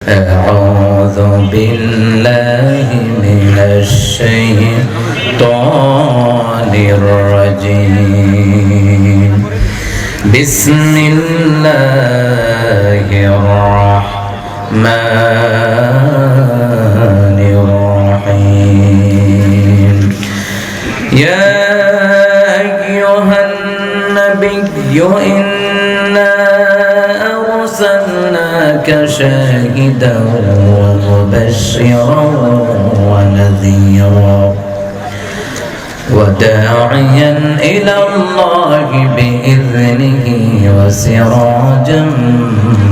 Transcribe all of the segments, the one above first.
أعوذ بالله من الشيطان الرجيم بسم الله الرحمن الرحيم يا أيها النبي إنا أرسلناك شاهدا ومبشرا ونذيرا وداعيا إلى الله بإذنه وسراجا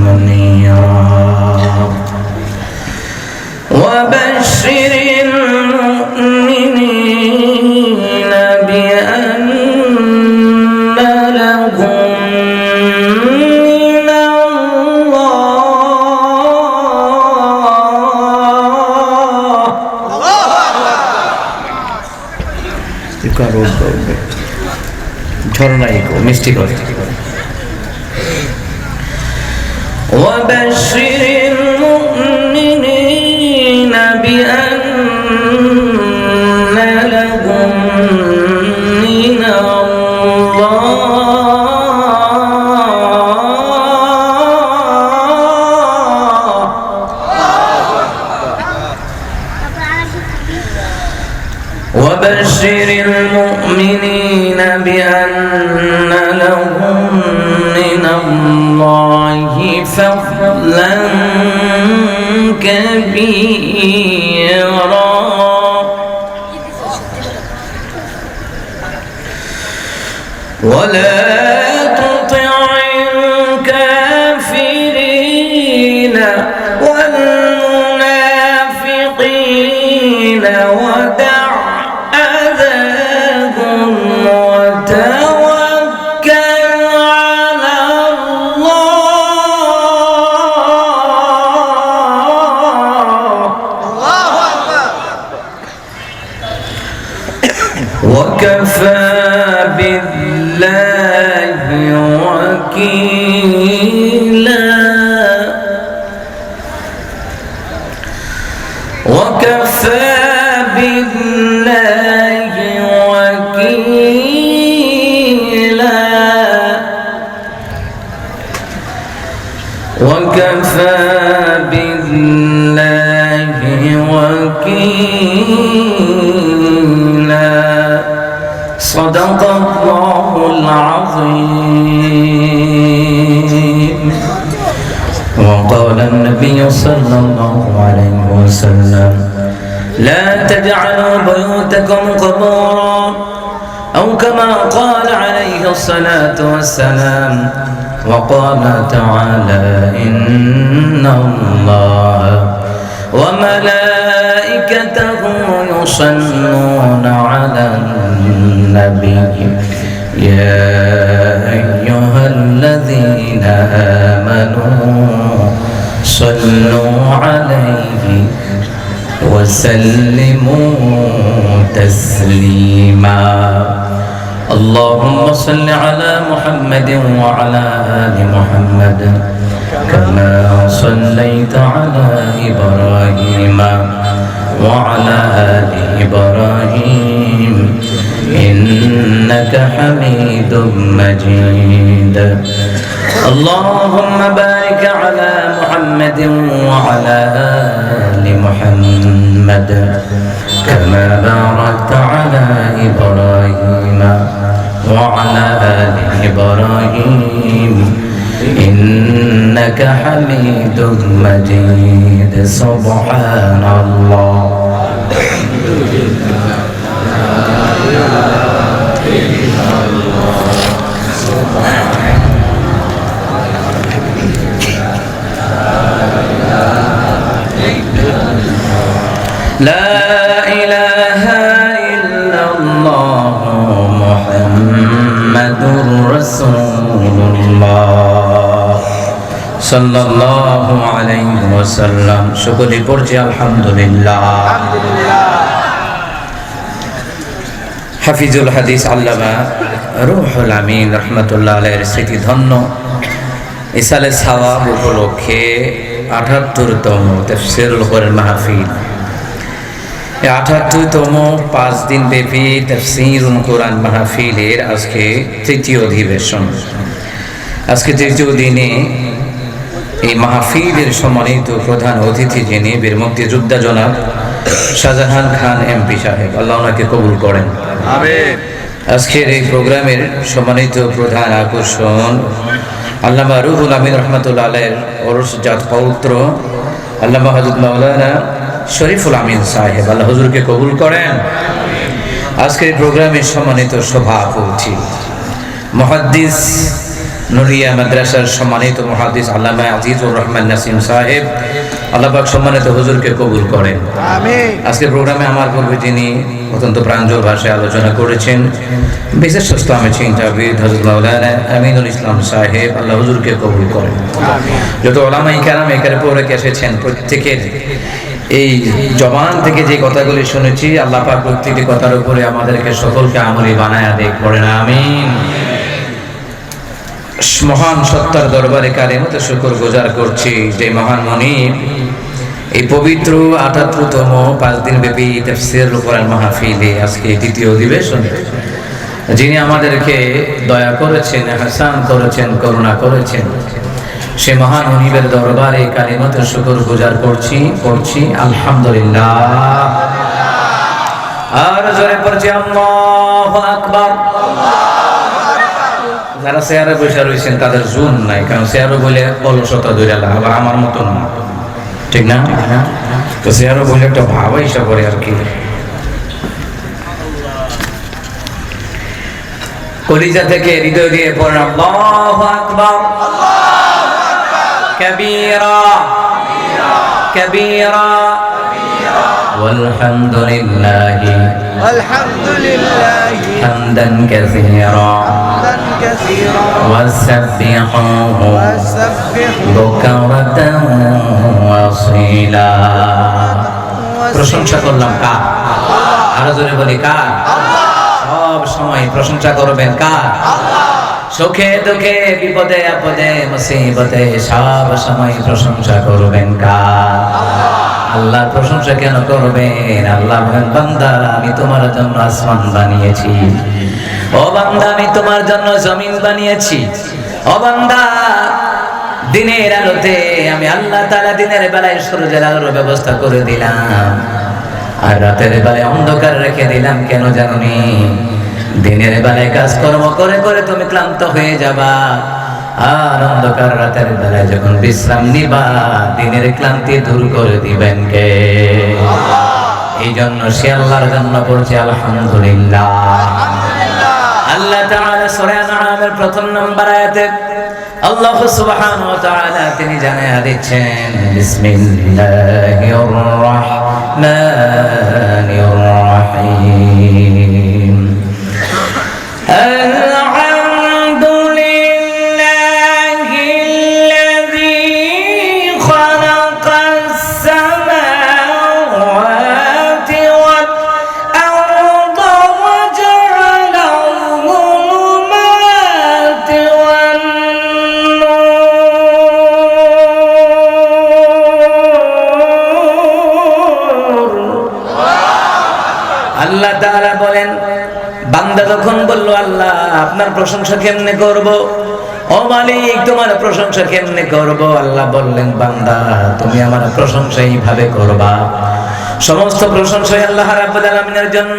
منيرا وبشر المؤمنين بأن لهم من الله ঝরনাইকো মিষ্টি করে وبشر المؤمنين بأن لهم من وبشر المؤمنين بأن لهم من الله فضلا كبيرا ولا تطع الكافرين والمنافقين ودع وكفى بالله وكيلا وكفى بالله وكيلا وكفى بالله وكيلا صدق الله العظيم وقال النبي صلى الله عليه وسلم لا تجعلوا بيوتكم قبورا أو كما قال عليه الصلاة والسلام وقال تعالى إن الله وملائكته يصلون على النبي يا أيها الذين آمنوا صلوا عليه وسلموا تسليما اللهم صل على محمد وعلى آل محمد كما صليت على إبراهيم وعلى آل إبراهيم إنك حميد مجيد اللهم بارك على محمد وعلى آل محمد كما باركت على إبراهيم وعلى آل إبراهيم إنك حميد مجيد سبحان الله لا إله إلا الله محمد رسول الله صلى الله عليه وسلم شكري পড়ছি আলহামদুলিল্লাহ হাফিজুল হাদিস আল্লামা রুহুল আমিন রাহমাতুল্লাহ আলাইহির স্মৃতি ধন্য ইসালে সাওয়াব উপলক্ষে ৭৮তম তাফসীরুল কোরআন মাহফিল। ৭৮তম 5 দিন ব্যাপী তাফসীরুল কোরআন মাহফিলের আজকে তৃতীয় অধিবেশন। আজকে তৃতীয় দিনে এই মাহফিলের সম্মানিত প্রধান অতিথি যিনি বীর মুক্তিযোদ্ধা জনাব শাহজাহান খান এমপি সাহেব, আল্লাহ ওনাকে কবুল করেন, আমিন। আজকের এই প্রোগ্রামের সম্মানিত প্রধান আকর্ষণ আল্লামা রুহুল আমিন রহমাতুল্লাহ আলাইহির ওরসজাত পৌত্র আল্লামা হযরত মাওলানা শরীফুল আমিন সাহেব, আল্লাহ হুজুরকে কবুল করেন। আজকের প্রোগ্রামের সম্মানিত সভাপতি মুহাদ্দিস নুরিয়া মাদ্রাসার সম্মানিত মুহাদ্দিস আল্লামা আজিজুর রহমান নাসিম সাহেব, আল্লাহ পাক সম্মানিত হুজুরকে কবুল করেন, আমিন। আজকের প্রোগ্রামে আমার পূর্বে যিনি অত্যন্ত প্রাঞ্জল ভাষায় আলোচনা করেছেন, বিশেষ ইসলামী চিন্তাবিদ হযরত মাওলানা আমিনুল ইসলাম সাহেব, আল্লাহ হুজুরকে কবুল করেন, আমিন। যত উলামায়ে কেরাম এখানে পড়ে এসেছেন, প্রত্যেকের এই জবান থেকে যে কথাগুলি শুনেছি, আল্লাহ পাক প্রত্যেকটি কথার উপরে আমাদেরকে সকলকে আমলি বানায়া দেখ, পড়েন আমিন। মহান সত্তার দরবারে কারিমত শুকর গুজার করছি যে মহান মনিব এই পবিত্র ৭৮তম 5 দিন ব্যাপী তাফসীরুল কোরআন মাহফিলে আজকে দ্বিতীয় অধিবেশন যিনি আমাদেরকে দয়া করেছেন, হাসান করেছেন, করুণা করেছেন, সে মহান মনিবের দরবারে কারিমত শুকর গুজার করছি আলহামদুলিল্লাহ। আর জোরে পড়ছি আল্লাহু আকবার। যারা চেয়ারে বসে রয়েছেন তাদের জুন নাই, কারণ চেয়ারও বলে অলসতা ধরে আবার আমার মতো না, ঠিক না? তো চেয়ারও বলে একটা ভাব হিসাব করে আর কি। কলিজা থেকে হৃদয় দিয়ে পড়েন আল্লাহু আকবার, কাবীরা কাবীরা ওয়ালহামদুলিল্লাহি হামদান কাসীরা ওয়াসব্বিহুহু বুকরাতান ওয়াসীলা। প্রশংসা করলাম কার? আরো জোরে বলি কার? সব সময় প্রশংসা করবেন কার? সুখে দুঃখে বিপদে আপদে মুসিবতে সব সময় প্রশংসা করবেন কার? আল্লাহর প্রশংসা কেন করবেন? আল্লাহ বলেন, বান্দা আমি তোমার জন্য আসমান বানিয়েছি, ও বান্দা আমি তোমার জন্য জমিন বানিয়েছি, ও বান্দা দিনের আলোতে আমি আল্লাহ তাআলা দিনের বেলায় সূর্যের আলোর ব্যবস্থা করে দিলাম, আর রাতের বেলায় অন্ধকার রেখে দিলাম। কেন জানোনি? দিনের বেলায় কাজকর্ম করে করে তুমি ক্লান্ত হয়ে যাবা, আর অন্ধকার রাতের বেলায় যখন বিশ্রাম নিবা দিনের ক্লান্তি দূর করে দিবেন কে? এই জন্য সে আল্লাহর জন্য পড়ছে আলহামদুলিল্লাহ। আল্লাহ তাআলা সূরা আনআমের প্রথম নম্বর আয়াতে আল্লাহ সুবহানাহু ওয়া তাআলা তিনি জানায়া দিচ্ছেন, বিসমিল্লাহির রাহমানির রাহিম, আল্লাহ তাআলা বলেন, বান্দা যখন বলল আল্লাহ আপনার প্রশংসা কেমনে করব, ও মালিক তোমার প্রশংসা কেমনে করব, আল্লাহ বললেন, বান্দা তুমি আমার প্রশংসা এইভাবে করবা, সমস্ত প্রশংসা আল্লাহ রাব্বুল আলামিনের জন্য,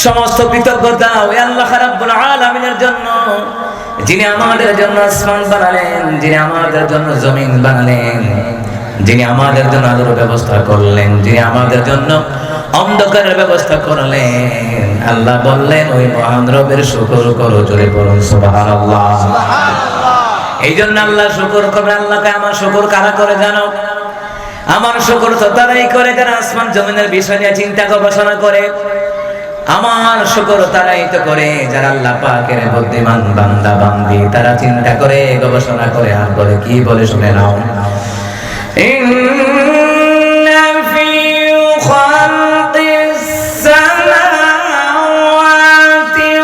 সমস্ত কৃতজ্ঞতা ওই আল্লাহ রাব্বুল আলামিনের জন্য, যিনি আমাদের জন্য আসমান বানালেন, যিনি আমাদের জন্য জমিন বানালেন, যিনি আমাদের জন্য আলোর ব্যবস্থা করলেন, যিনি আমাদের জন্য অন্ধকারের ব্যবস্থা করলেন। আল্লাহ বললেন ওই মহান রবের শুকর করো, জোরে বলুন সুবহানাল্লাহ। এই জন্য আল্লাহ শুকর করবে। আল্লাহকে আমার শুকর কারা করে জানো? আমার শুকর তো তারাই করে যারা আসমান জমিনের বিষয় নিয়ে চিন্তা গবেষণা করে। আমার শুকর তারাই তো করে যারা আল্লাহ পাকের বুদ্ধিমান বান্দা বান্দি, তারা চিন্তা করে গবেষণা করে আর বলে কি বলে শুনে নাও, ইন্না ফি খালকিস সামাওয়াতি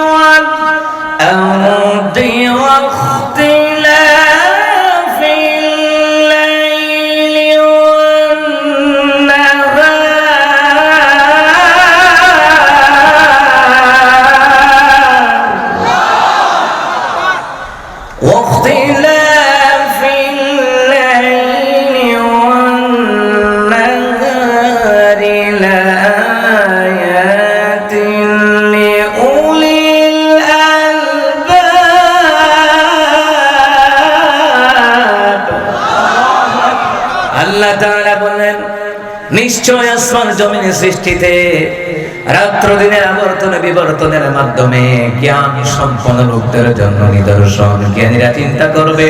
ওয়াল আরদি ওয়া ইখতিলাফিল লাইলি তাআলা বললেন, নিশ্চয় আসমান জমিনের সৃষ্টিতে রাত্র দিনের আবর্তন বিবর্তনের মাধ্যমে জ্ঞান সম্পন্ন লোকদের জন্য নিদর্শন। জ্ঞানীরা চিন্তা করবে,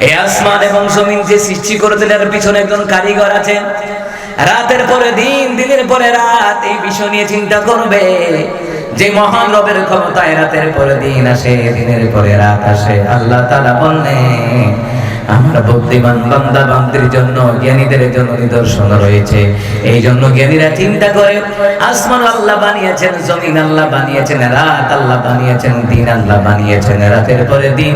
এই আসমান এবং জমিন যে সৃষ্টি করেছেন এর পিছনে একজন কারিগর আছেন। রাতের পরে দিন, দিনের পরে রাত এই বিষয় নিয়ে চিন্তা করবে যে মহান রবের ক্ষমতায় রাতের পরে দিন আসে, দিনের পরে রাত আসে। আল্লাহ তাআলা বললেন, আমার বুদ্ধিমান বান্দা বান্দির জন্য, জ্ঞানীদের জন্য নিদর্শন রয়েছে। এই জন্য জ্ঞানীরা চিন্তা করে, আসমান আল্লাহ বানিয়েছেন, জমিন আল্লাহ বানিয়েছেন, রাত আল্লাহ বানিয়েছেন, দিন আল্লাহ বানিয়েছেন, রাতের পরে দিন,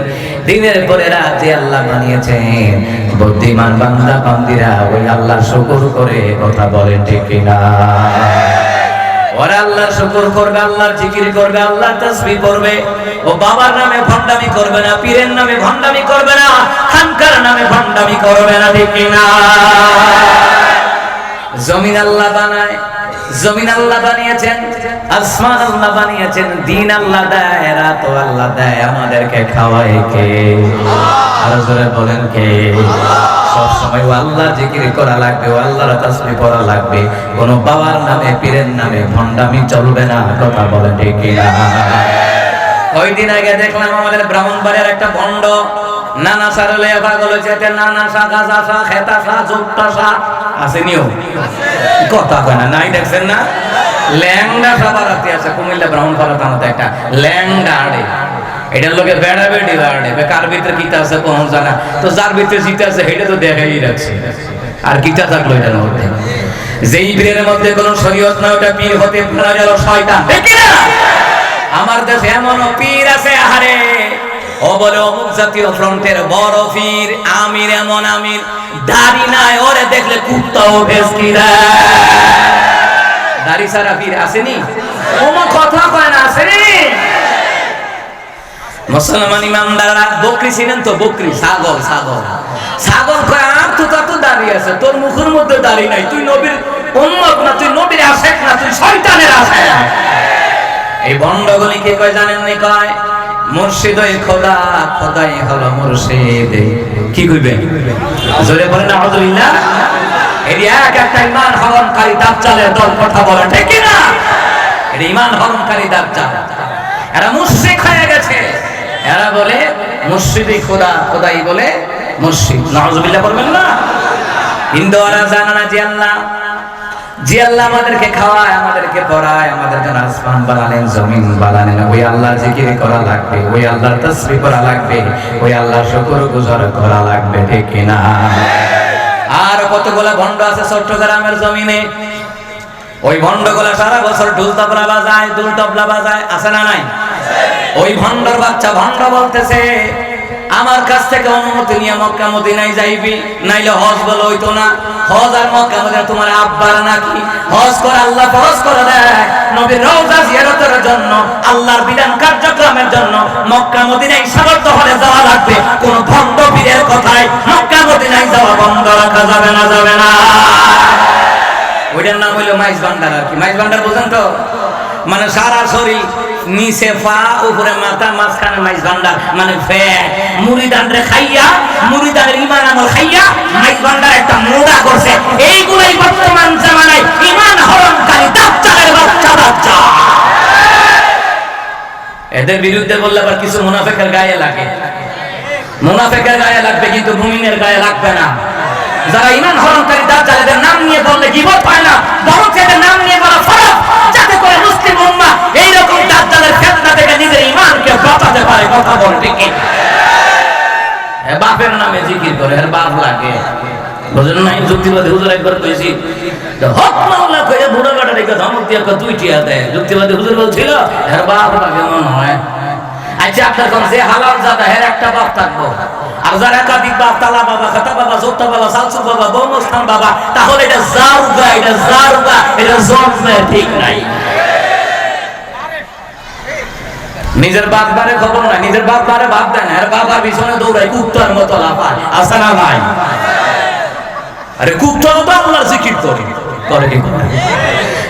দিনের পরে রাত যে আল্লাহ বানিয়েছেন। বুদ্ধিমান বান্দা বান্দিরা ওই আল্লাহর শুকর করে কথা বলেন, ঠিক কিনা? ওরা আল্লাহর শুকর করবে, আল্লাহর জিকির করবে, আল্লাহর তাসবিহ করবে। ও বাবার নামে ভণ্ডামি করবে না, পীরের নামে ভণ্ডামি করবে না, খানকার নামে ভণ্ডামি করবে না, ঠিক কিনা? জমিন আল্লাহ বানায়, জমিন আল্লাহ বানিয়েছেন, আসমান আল্লাহ বানিয়েছেন, দিন আল্লাহ দেয়, রাত আল্লাহ দেয়। আমাদেরকে খাওয়ায় কে? আরো জোরে বলেন কে? সবসময় ও আল্লাহর জিকির করা লাগবে, ও আল্লাহর তাসবিহ পড়া লাগবে। কোন বাবার নামে পীরের নামে ভণ্ডামি চলবে না, কথা বলেন ঠিক কিনা? কয়দিন আগে দেখলাম আমাদের ব্রাহ্মণবাড়িয়ার একটা ভণ্ড নানা সারলে পাগল হয়েছে। নানা সা, গাজা সা, খেতা সা, জোপটা সা আসেনিও, কথা কয় না, নাই দেখছেন না? ল্যাংডা সাবারাতে আছে কুমিল্লা ব্রাহ্মণপাড়া থানাতে একটা ল্যাংডা আড়ে। এটার লোকে বেড়া বেড়ি বাড়ে, কার ভিতরে কিতা আছে কোন জানা, তো যার ভিতরে জিতে আছে সেটা তো দেখাই রাখছে। আর কিতা থাকলো এটার মধ্যে, যেই পীরের মধ্যে কোনো শরীয়ত না, ওটা পীর হতে পারা গেল শয়তান, ঠিক না? আমার দেশে এমন পীর আছে, আহারে ও বলে অমুক জাতীয় ফ্রন্টের বড় পীর, আমির এমন আমির, দাড়ি নাই, ওরে দেখলে কুত্তাও ভেসকি দেয়। দাড়ি ছাড়া পীর আসেনি? ওমা কথা কয় না, আসেনি? মুসলমান ইমামদাররা বকরি ছিলেন তো, বকরি ছাগল, ছাগল, ছাগল কয় আর তো তত দাড়ি আছে, তোর মুখের মধ্যে দাড়ি নাই, তুই নবীর উম্মত না, তুই নবীর আশেক না, তুই শয়তানের আশেক। এই ভণ্ডগুলি কে কয় জানেন নি? কয় মুর্শিদ ওই খোদা, খোদাই হলো মুর্শিদ। কি কইবেন? জোরে বলেন আউযুবিল্লাহ। এই এক একটা ঈমান হরণকারী দাজ্জালের দল, কথা বলেন ঠিক কি না? এই ঈমান হরণকারী দাজ্জাল, এরা মুশরিক হয়ে গেছে। এরা বলে মুর্শিদই খোদা, খোদাই বলে মুর্শিদ। নাউযুবিল্লাহ বলবেন না? কিন্তু ওরা জানে না যে আল্লাহ, যে আল্লাহ আমাদেরকে খাওয়ায়, আমাদেরকে পড়ায়, আমাদের জন্য আসমান বানালেন, জমিন বানালেন, ওই আল্লাহর জিকির করা লাগবে, ওই আল্লাহর তাসবিহ করা লাগবে, ওই আল্লাহর শুকর গুজার করা লাগবে, ঠিক কিনা? আর কতগুলা ভণ্ড আছে চট্টগ্রামের জমিনে, ওই ভণ্ডগুলা সারা বছর ঢোল তবলা বাজায়, দুল তবলা বাজায়, আছে না নাই? ওই ভণ্ডর বাচ্চা ভণ্ড বলতেছে, আমার কাছ থেকে অনুমতি নিয়ে মক্কা মদিনায় যাইবি, নাইলে হজ বলে হইতো না। হজ আর মক্কা মদিনা তোমার আব্বার নাকি? হজ করে আল্লাহ ফরজ করে দেয়, নবীর রওজা জিয়ারতের জন্য, আল্লাহর বিধান কার্যক্রমের জন্য মক্কা মদিনায় সামর্থ্য হলে যাওয়া লাগবে। কোন ভণ্ড পীরের কথায় মক্কা মদিনায় যাওয়া বন্ধ রাখা যাবে না, যাবে না। ওইটার নাম হইলো মাইজ ভান্ডার। আর কি মাইজ ভান্ডার বুঝেন তো? মানে সারা শরীর, নিচে পা, উপরে মাথা, মাঝখানে মাইজ ভান্ডার, মানে ফ্যাট। মুরিদানরে খাইয়া, মুরিদানের ঈমান আমল খাইয়া মাইজ ভান্ডার একটা মোড়া করছে। এইগুলাই বর্তমান জামানায় ঈমান হরণকারী দাজ্জালের বাচ্চা, বাচ্চা। এদের বিরুদ্ধে বললে আবার কিছু মুনাফিকের গায়ে লাগে। মুনাফিকের গায়ে লাগবে, কিন্তু মুমিনের গায়ে লাগবে না। যারা ঈমান হরণকারী দাজ্জাল, এদের নাম নিয়ে বললে গীবত হয় না, বরং এদের নাম নিয়ে বলা ফরজ, যাতে করে মুসলিম উম্মাহ এইরকম দাজ্জালের ফিতনা থেকে নিজের ঈমানকে বাঁচাতে পারে, কথা বল ঠিক কি? বাপের নামে জিকির করে, এর বাপ লাগে, বুঝেন না? যুক্তিবাদী হুজুর একবার কইছি, হক মাওলা কইয়া বুড়া বেটা রেখে ধমক দিয়ে দুইটিয়া দেয়। যুক্তিবাদী হুজুর বলছিল এর বাপ লাগে মনে হয়। আচ্ছা, আপনার কোন যে হালাল জাদা, এর একটা বাপ থাকবো, আর যার একাধিক বাপ, তালা বাবা, খাতা বাবা, জোত্তা বাবা, সালসু বাবা, বৌমস্থান বাবা, তাহলে এটা জারুগা, এটা জারুগা, এটা জন্মে ঠিক নাই। নিজের বাপ বারে খবর নাই, নিজের বাপ বারে ভাব দেয় না, এর বাবার পিছনে দৌড়ায় কুত্তার মতো লাফায়, আছে না ভাই? আরে কুত্তাও তো আল্লাহর জিকির করে, করে কি করে?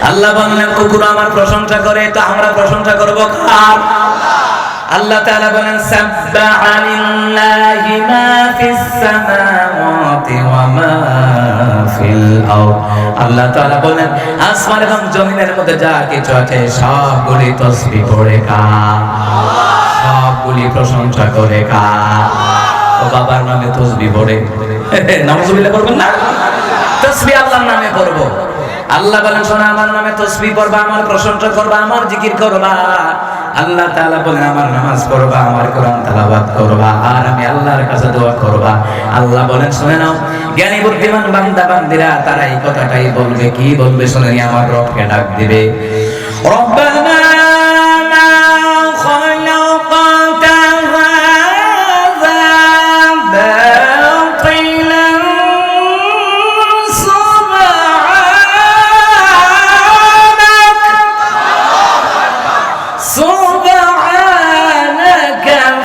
আল্লাহ বললেন কুকুর আমার প্রশংসা করে, তো আমরা প্রশংসা করবো কার? আল্লাহ তাআলা বলেন সাব্বাহা লিল্লাহি মা ফিস সামাওয়াতি ওয়া মা ফিল আরদ। আল্লাহ তাআলা বলেন আসমান এবং জমিনের মধ্যে যা কিছু আছে সবগুলি তাসবিহ করে কার? সবগুলি প্রশংসা করে কার? ও বাবার নামে তাসবিহ পড়ে নাউজুবিল্লাহ বলবেন না? তাসবিহ আল্লাহর নামে পড়ব। আল্লাহ বলেন শোনো আমার নামে তাসবিহ পড়বা, আমার প্রশংসা করবা, আমার জিকির করবা। আল্লাহ তাআলা বলেন আমার নামাজ পড়বা, আমার কোরআন তেলাওয়াত করবা, আর আমি আল্লাহর কাছে দোয়া করবা। আল্লাহ বলেন শুনে নাও, জ্ঞানী বুদ্ধিমান বান্দা বান্দিরা তারা এই কথাটাই বলবে। কি বলবে শুনে নি? আমার রবকে ডাক দিবে, রব্বানা মা খালাকতা হাযা বাতিলান সুবহানাকা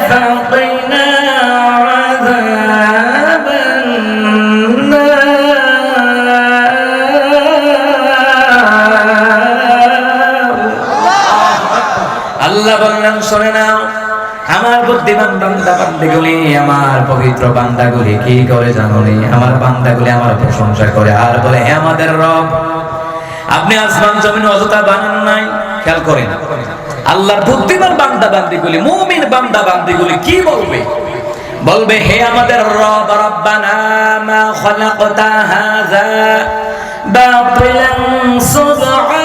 ফাকিনা আযাবান আল্লাহ বললেন শোনে নাও, আমার বুদ্ধিমান বান্দা বান্দিগুলি, আমার পবিত্র বান্দাগুলি কি করে জানো নি? আমার বান্দাগুলি আমার প্রশংসা করে আর বলে হে আমাদের রব, আপনি আসমান জমিন অযথা বানান নাই। খেয়াল করেন আল্লাহর বুদ্ধিমান বান্দা বান্দিগুলি, মুমিন বান্দা বান্দিগুলি কি বলবে? বলবে হে আমাদের রব, রব্বানা মা খালাকতা হাযা বাতিলান সুবহানাক।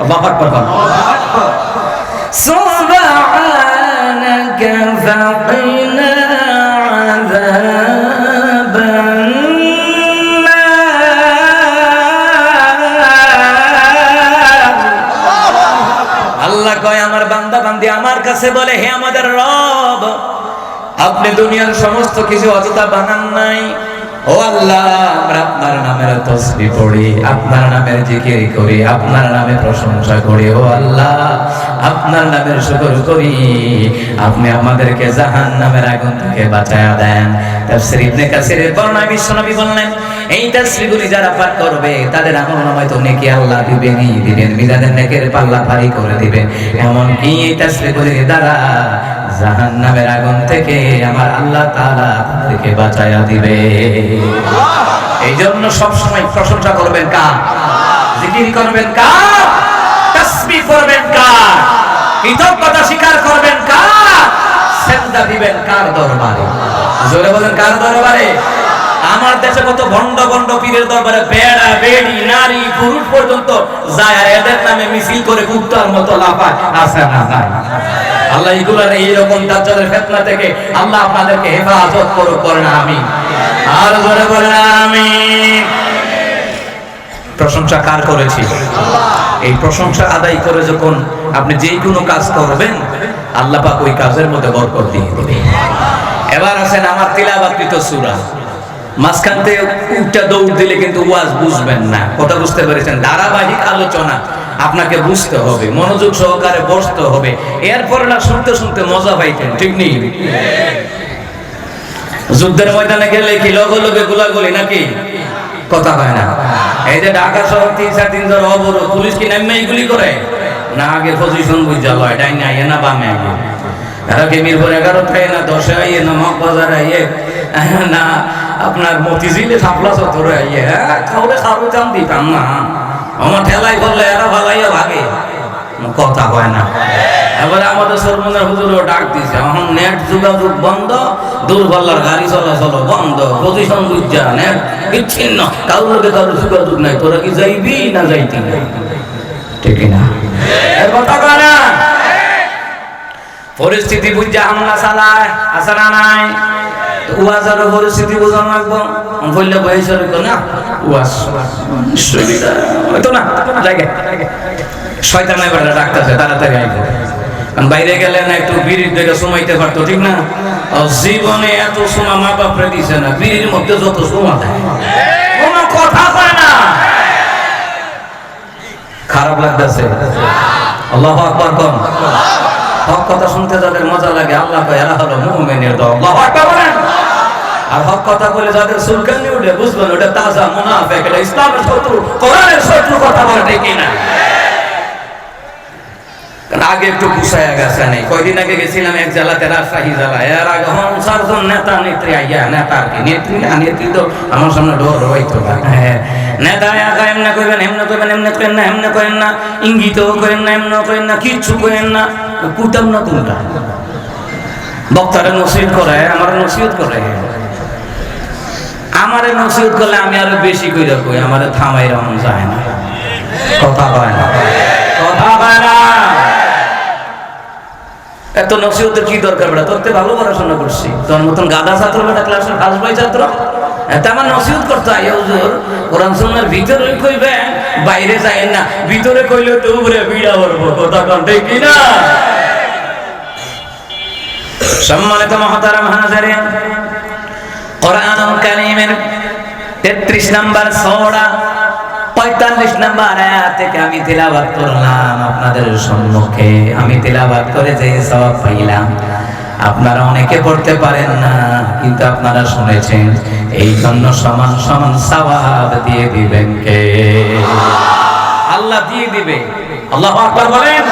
আল্লাহু আকবার। সুবহানাকা ফাকিনা আযাবান নার। আল্লাহ কয় আমার বান্দা বান্দি আমার কাছে বলে হে আমাদের রব, আপনি দুনিয়ার সমস্ত কিছু অযথা বানান নাই। ও আল্লাহ, আমরা আপনার নামের তাসবিহ পড়ি, আপনার নামের জিকির করি, আপনার নামে প্রশংসা করি। ও আল্লাহ, আপনার নামের শুকর করি, আপনি আমাদেরকে জাহান্নামের আগুন থেকে বাঁচায়া দেন। তাফসীর ইবনে কাসিরের বর্ণনায় বিশ্বনবী বললেন এই তাসবিহগুলি যারা পাঠ করবে তাদের আমলনামায় তো নেকি আল্লাহ দিবেনই দিবেন, মিজানের নেকের পাল্লা ভারী করে দিবেন। এমন কি এই তাসবিহগুলির দ্বারা জাহান্নামের আগুন থেকে আমার আল্লাহ তাআলা তাদেরকে বাঁচায়া দিবে। এই জন্য সবসময় প্রশংসা করবেন কার? জিকির করবেন কার? তাসবিহ করবেন কার? কৃতজ্ঞতা স্বীকার করবেন কার? সেজদা দিবেন কার দরবারে? জোরে বলেন কার দরবারে? আমার দেশে কত ভণ্ড ভণ্ড পীরের দরবারে বেড়া বেড়ি নারী পুরুষ পর্যন্ত যায়, আর এদের নামে মিছিল করে কুত্তার মতো লাফায়। আছে না? আল্লাহ এগুলার এইরকম দাজ্জালের ফিতনা থেকে আল্লাহ আপনাদেরকে হেফাজত করুক, করেন আমিন। আর জোরে বলেন আমিন। প্রশংসা কার করেছি? এই প্রশংসা আদায় করে যখন আপনি যেই কোনো কাজ করবেন আল্লাহ পাক ওই কাজের মধ্যে বরকত দিয়ে দিবে। এবার আছেন আমার তিলাওয়াতকৃত সূরা, মাঝখান থেকে উল্টা দৌড় দিলে কিন্তু ওয়াজ বুঝবেন না। কথা বুঝতে পেরেছেন? ধারাবাহিক আলোচনা আপনাকে বুঝতে হবে, মনোযোগ সহকারে বসতে হবে, এরপর না শুনতে শুনতে মজা পাইতেন। ঠিক নেই? যুদ্ধের ময়দানে গেলে কি লগে লগে গোলাগুলি নাকি? কথা হয় না। এই যে ঢাকা শহর ৩-৩ অবরোধ, পুলিশ কি নামে গুলি করে না? আগে পজিশন বুঝা লয়, ডাইনে আইয়ে না বামে আইয়ে, এরা কি মিরপুর 11 থাকে না 10-এ আইয়ে না মগবাজার আইয়ে না আপনার মতিঝিলে থাপলা চত্বরে আইয়ে। হ্যাঁ খাওয়ালে খাওয়ার চান দিতাম না, আমার ঠেলাই করলে এরা ভালাইয়া ভাগে। কথা হয় না। এবারে আমাদের সরমনের হুজুরও ডাক দিছে, এখন নেট যোগাযোগ বন্ধ, দূরপাল্লার গাড়ি চলাচল বন্ধ, পজিশন বুঝা নেট বিচ্ছিন্ন, কারোর লোকে কারোর যোগাযোগ নাই। তোরা কি যাইবি না যাইতি? ঠিক না? কথা কয় না? পরিস্থিতি বুঝা হামলা চালায়, আছে না নাই? ওয়াজার পরিস্থিতি বোঝা লাগবো। বললে বয়স না ওয়াজ সুবিধা হয়তো না জায়গায় শয়তান এবার ডাকতেছে তাড়াতাড়ি আইবো, কারণ বাইরে গেলে না একটু বিড়ির দিকে সময়তে পারতো। ঠিক না? জীবনে এত সোমা মা বাপরে দিছে না, বিড়ির মধ্যে যত সোমা দেয় কোনো কথা হয় না। খারাপ লাগতেছে? আল্লাহু আকবার কম। হক কথা শুনতে যাদের মজা লাগে আল্লাহ কয় এরা হলো মুমিনের দল। আল্লাহু আকবার বলেন। আর হক কথা বলে যাদের সুলকানি উঠে বুঝবেন ওটা তাজা মুনাফিক, এটা ইসলামের শত্রু, কোরআনের শত্রু। কথা বলে ঠিক না? আগে একটু গুছায়া গেছে নেই। কয়দিন আগে গেছিলাম এক জেলাতে, রাজশাহী জেলা। এর আগে চারজন নেতা নেত্রী আইয়া, নেতা আর কি, নেত্রী তো আমার সামনে ডর হইতো না। নেতা এমনে কইবেন, এমনে কইবেন, এমনে করেন না, এমনে করেন না, ইঙ্গিতও করেন না, এমনে করেন না, কিচ্ছু করেন না, কুতাম না কোনটা। বক্তারে নসিহত করে, আমার নসিহত করে, আমারে নসিহত করলে আমি আরো বেশি কইরা কই, আমারে থামাই রহম যায় না, কথা কয় না, কথা কয় না। এত নসিহতের কি দরকার বেটা? তোর ভালো পড়াশোনা করছি, তোর মতন গাধা ছাত্র বেটা, ক্লাসের ফার্স্ট বয় ছাত্র, এটা আমার নসিহত করতে হয়। হুজুর কোরআন সুন্নাহর ভিতরে কইবে, বাইরে যায় না, ভিতরে কইলে তো উপরে বিড়া করবো, কথা কোন ঠিক কি না? সম্মানিত মুহতারাম হাজিরিন, কোরআনুল কারীমের 33 নম্বর সূরা 45 নম্বর আয়াত থেকে আমি তিলাওয়াত করলাম আপনাদের সম্মুখে। আমি তিলাওয়াত করে যে সওয়াব পাইলাম, আপনারা অনেকে পড়তে পারেন না, কিন্তু আপনারা শুনেছেন, এই জন্য সমান সমান সওয়াব দিয়ে দিবেন কে? আল্লাহ দিয়ে দিবে। আল্লাহু আকবার বলেন।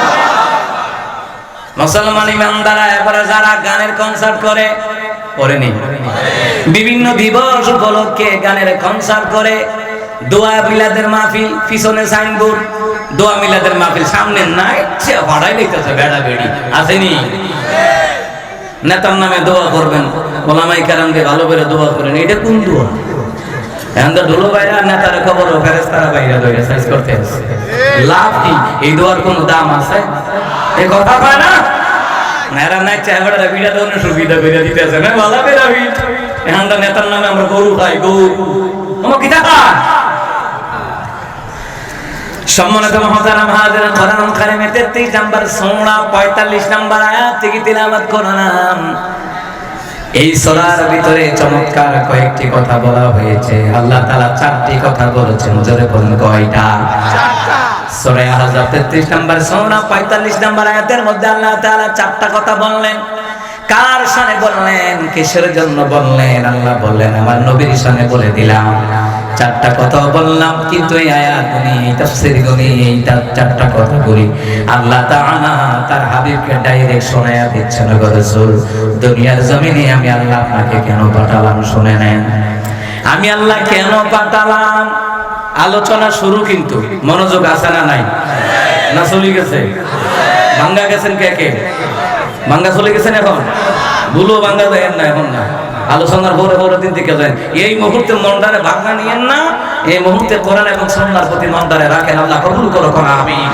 মুসলমান ইমানদাররা এবারে যারা গানের কনসার্ট করে, করেনি, বিভিন্ন দিবস উপলক্ষে গানের কনসার্ট করে, দোয়া মিলাদের মাহফিল, পিছনে সাইনবোর্ড, দোয়া মিলাদের মাহফিল, সামনে নাই ভাড়াই লিখতেছে বেড়া বেড়ি, আসেনি? নেতার নামে দোয়া করবেন, ওলামায়ে কেরামকে ভালো করে দোয়া করেন, এটা কোন দোয়া? এখন তো ঢোলো বাইরা, নেতার খবর ফেরেশতারা বাইরা ধরে সাইজ করতে আছে, লাভ কি? এই দোয়ার কোনো দাম আছে? এই কথা কয় না? নেরা নাই চাইবাড়া বিড়া ধরনের সুবিধা করে দিতেছে না, ভালো বেড়া বিট। এখন তো নেতার নামে আমরা গরু খাই, গরু আমার কি টাকা? সম্মানিত মুহতারাম হাজিরিন, কোরআনুল কারীমের 33 নম্বর সূরা 45 নম্বর আয়াত থেকে তিলাওয়াত করলাম। এই সূরার ভিতরে চমৎকার কয়েকটি কথা বলা হয়েছে। আল্লাহ তাআলা 4টি কথা বলেছেন, জোরে বলুন কয়টা? 4টা। সূরা আহজাব 33 নম্বর সূরা 45 নম্বর আয়াতের মধ্যে আল্লাহ তাআলা 4টা কথা বললেন। কার শানে বললেন? কিসের জন্য বললেন? আল্লাহ বললেন, আমার নবীর শানে বলে দিলাম। 4টা কথা বললাম, কিন্তু এই আয়াত গুনি, তাফসীর গুনি, এই 4টা কথা বলি আল্লাহ তাআলা তার হাবিবকে ডাইরেক্ট শোনায়া দিচ্ছেন, গো রাসূল, দুনিয়ার জমিনে আমি আল্লাহ আপনাকে কেন পাঠালাম শুনে নেন। আমি আল্লাহ কেন পাঠালাম? আলোচনা শুরু, কিন্তু মনোযোগ আছে না নাই? না চলে গেছে? ভাঙ্গা গেছেন কে কে? ভাঙ্গা চলে গেছেন এখন? ভুলো ভাঙ্গা যায় না এখন, না আলোচনার পরে পরের দিন থেকে যায়। এই মুহূর্তে মনটারে ভাঙ্গা নিয়েন না, এই মুহূর্তে কোরআন এবং সুন্নাহর প্রতি মনটারে রাখেন। আল্লাহ কবুল করো, আমিন।